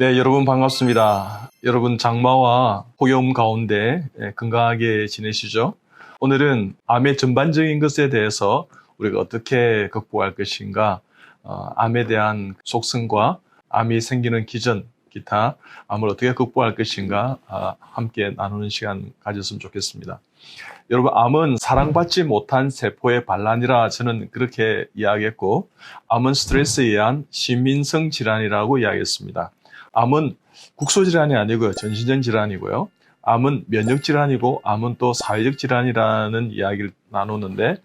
네, 여러분 반갑습니다. 여러분 장마와 폭염 가운데 건강하게 지내시죠? 오늘은 암의 전반적인 것에 대해서 우리가 어떻게 극복할 것인가, 암에 대한 속성과 암이 생기는 기전, 기타 암을 어떻게 극복할 것인가 함께 나누는 시간 가졌으면 좋겠습니다. 여러분, 암은 사랑받지 못한 세포의 반란이라 저는 그렇게 이야기했고, 암은 스트레스에 의한 심민성 질환이라고 이야기했습니다. 암은 국소질환이 아니고요, 전신적 질환이고요. 암은 면역 질환이고, 암은 또 사회적 질환이라는 이야기를 나누는데,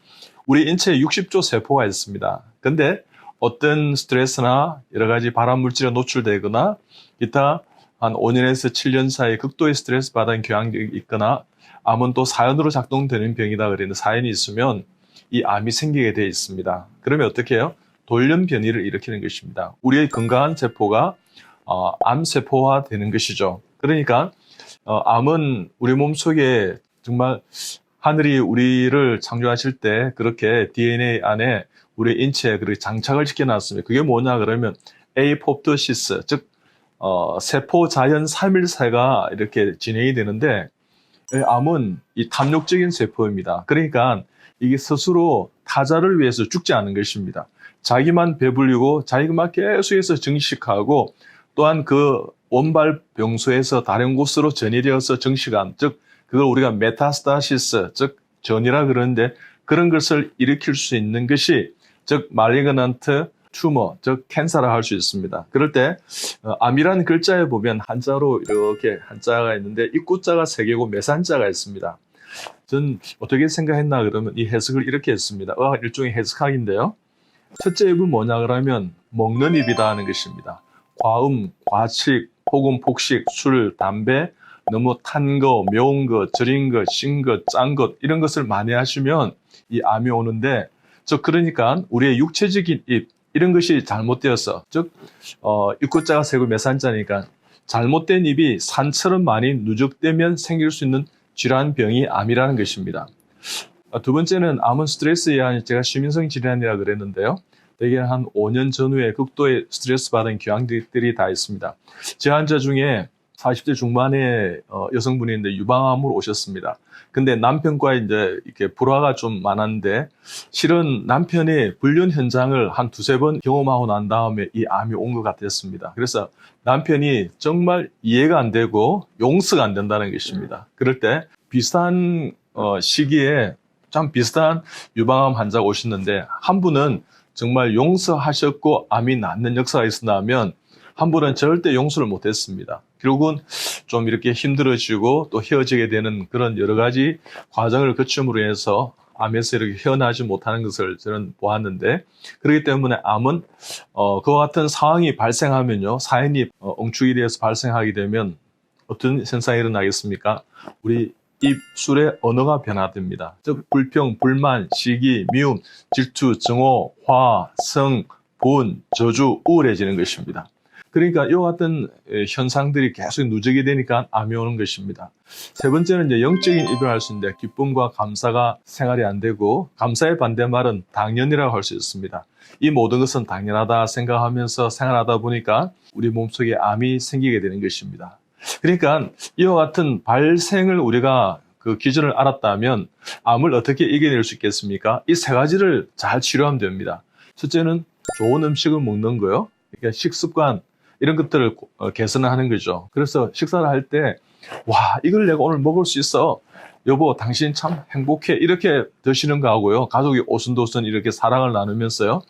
우리 인체에 60조 세포가 있습니다. 근데 어떤 스트레스나 여러 가지 발암 물질에 노출되거나 기타 한 5년에서 7년 사이 극도의 스트레스 받은 경향이 있거나, 암은 또 사연으로 작동되는 병이다 그랬는데, 사연이 있으면 이 암이 생기게 되어 있습니다. 그러면 어떻게 해요? 돌연 변이를 일으키는 것입니다. 우리의 건강한 세포가 암세포화 되는 것이죠. 그러니까 암은 우리 몸속에 정말 하늘이 우리를 창조하실 때 그렇게 DNA 안에 우리 인체에 그렇게 장착을 시켜놨습니다. 그게 뭐냐 그러면 에이포프토시스, 즉 세포 자연 3일세가 이렇게 진행이 되는데, 암은 이 탐욕적인 세포입니다. 그러니까 이게 스스로 타자를 위해서 죽지 않은 것입니다. 자기만 배불리고 자기만 계속해서 증식하고, 또한 그 원발 병소에서 다른 곳으로 전이되어서 증식함, 즉 그걸 우리가 메타스타시스, 즉 전이라 그러는데, 그런 것을 일으킬 수 있는 것이 즉 말리그넌트 튜머, 즉 캔서라 할 수 있습니다. 그럴 때 암이라는 글자에 보면 한자로 이렇게 한자가 있는데, 입구자가 3개고 매산자가 있습니다. 전 어떻게 생각했나 그러면 이 해석을 이렇게 했습니다. 일종의 해석학인데요. 첫째 입은 뭐냐 그러면 먹는 입이다 하는 것입니다. 과음, 과식, 폭음, 폭식, 술, 담배, 너무 탄 거, 매운 거, 절인 거, 신 거, 짠 것, 이런 것을 많이 하시면 이 암이 오는데, 그러니까 우리의 육체적인 입, 이런 것이 잘못되어서, 즉 입구자가 세고 매산자니까 잘못된 입이 산처럼 많이 누적되면 생길 수 있는 질환병이 암이라는 것입니다. 두 번째는 암은 스트레스에 의한, 제가 심민성 질환이라 그랬는데요. 대개 한 5년 전후에 극도의 스트레스 받은 경향들이 다 있습니다. 제 환자 중에 40대 중반의 여성분인데 유방암으로 오셨습니다. 근데 남편과 이제 이렇게 불화가 좀 많았는데, 실은 남편이 불륜 현장을 한 2-3번 경험하고 난 다음에 이 암이 온 것 같았습니다. 그래서 남편이 정말 이해가 안 되고 용서가 안 된다는 것입니다. 그럴 때 비슷한 시기에 참 비슷한 유방암 환자가 오셨는데, 한 분은 정말 용서하셨고 암이 낫는 역사가 있었다면, 한 분은 절대 용서를 못했습니다. 결국은 좀 이렇게 힘들어지고 또 헤어지게 되는 그런 여러 가지 과정을 거침으로 해서 암에서 이렇게 헤어나지 못하는 것을 저는 보았는데, 그렇기 때문에 암은 그와 같은 상황이 발생하면요, 사연이 엉축이 되어서 발생하게 되면 어떤 현상이 일어나겠습니까? 우리 입술의 언어가 변화됩니다. 즉 불평, 불만, 시기, 미움, 질투, 증오, 화, 성, 분, 저주, 우울해지는 것입니다. 그러니까 이와 같은 현상들이 계속 누적이 되니까 암이 오는 것입니다. 세 번째는 이제 영적인 이별을 할 수 있는데, 기쁨과 감사가 생활이 안 되고, 감사의 반대말은 당연이라고 할 수 있습니다. 이 모든 것은 당연하다 생각하면서 생활하다 보니까 우리 몸속에 암이 생기게 되는 것입니다. 그러니까 이와 같은 발생을 우리가 그 기준을 알았다면 암을 어떻게 이겨낼 수 있겠습니까? 이 3가지를 잘 치료하면 됩니다. 첫째는 좋은 음식을 먹는 거요. 그러니까 식습관, 이런 것들을 개선하는 거죠. 그래서 식사를 할 때, 와, 이걸 내가 오늘 먹을 수 있어. 여보, 당신 참 행복해. 이렇게 드시는 거 하고요. 가족이 오순도순 이렇게 사랑을 나누면서요.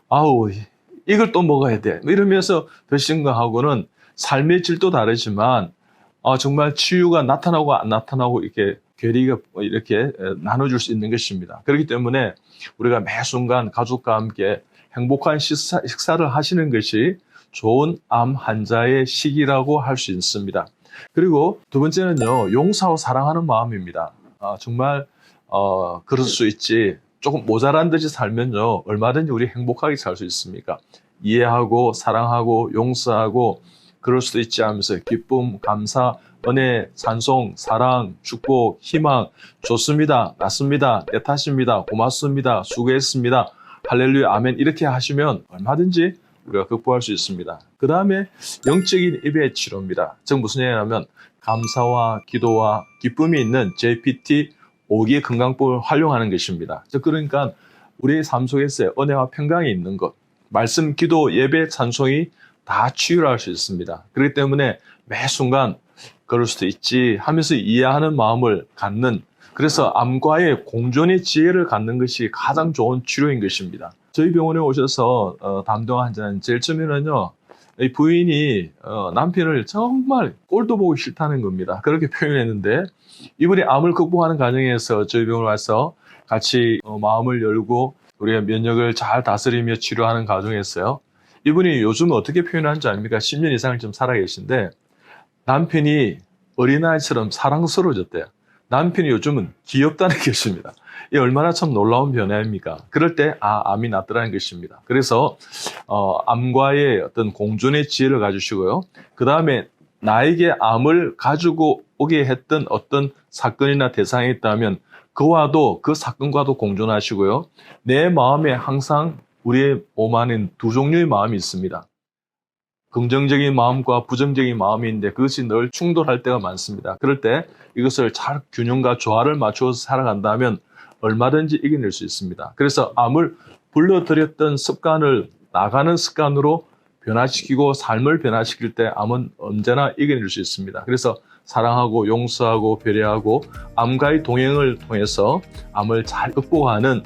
아우, 이걸 또 먹어야 돼. 이러면서 드시는 거 하고는 삶의 질도 다르지만, 정말 치유가 나타나고 안 나타나고 이렇게 괴리가 이렇게 나눠줄 수 있는 것입니다. 그렇기 때문에 우리가 매 순간 가족과 함께 행복한 식사를 하시는 것이 좋은 암 환자의 시기라고 할 수 있습니다. 그리고 두 번째는요, 용서하고 사랑하는 마음입니다. 정말 그럴 수 있지. 조금 모자란 듯이 살면요, 얼마든지 우리 행복하게 살 수 있습니까? 이해하고 사랑하고 용서하고 그럴 수도 있지 하면서 기쁨, 감사, 은혜, 찬송, 사랑, 축복, 희망, 좋습니다, 낫습니다, 내 탓입니다, 고맙습니다, 수고했습니다, 할렐루야, 아멘, 이렇게 하시면 얼마든지 우리가 극복할 수 있습니다. 그 다음에 영적인 예배 치료입니다. 즉 무슨 얘기냐면 감사와 기도와 기쁨이 있는 JPT 5기 건강법을 활용하는 것입니다. 즉 그러니까 우리의 삶 속에서 은혜와 평강이 있는 것, 말씀, 기도, 예배, 찬송이 다 치유를 할 수 있습니다. 그렇기 때문에 매 순간 그럴 수도 있지 하면서 이해하는 마음을 갖는, 그래서 암과의 공존의 지혜를 갖는 것이 가장 좋은 치료인 것입니다. 저희 병원에 오셔서 담당 환자는 제일 처음에는요, 이 부인이 남편을 정말 꼴도 보기 싫다는 겁니다. 그렇게 표현했는데 이분이 암을 극복하는 과정에서 저희 병원에 와서 같이 마음을 열고 우리가 면역을 잘 다스리며 치료하는 과정에서요, 이분이 요즘 어떻게 표현하는지 아닙니까? 10년 이상을 좀 살아 계신데 남편이 어린아이처럼 사랑스러워졌대요. 남편이 요즘은 귀엽다는 것입니다. 이 얼마나 참 놀라운 변화입니까? 그럴 때 암이 낫더라는 것입니다. 그래서 암과의 어떤 공존의 지혜를 가지시고요. 그 다음에 나에게 암을 가지고 오게 했던 어떤 사건이나 대상이 있다면 그와도 그 사건과도 공존하시고요. 내 마음에 항상 우리의 몸 안에는 두 종류의 마음이 있습니다. 긍정적인 마음과 부정적인 마음이 있는데 그것이 늘 충돌할 때가 많습니다. 그럴 때 이것을 잘 균형과 조화를 맞추어서 살아간다면 얼마든지 이겨낼 수 있습니다. 그래서 암을 불러들였던 습관을 나가는 습관으로 변화시키고 삶을 변화시킬 때 암은 언제나 이겨낼 수 있습니다. 그래서 사랑하고 용서하고 배려하고 암과의 동행을 통해서 암을 잘 극복하는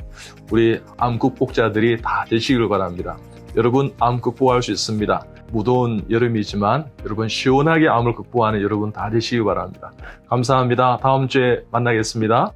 우리 암 극복자들이 다 되시길 바랍니다. 여러분, 암 극복할 수 있습니다. 무더운 여름이지만 여러분 시원하게 암을 극복하는 여러분 다 되시기 바랍니다. 감사합니다. 다음 주에 만나겠습니다.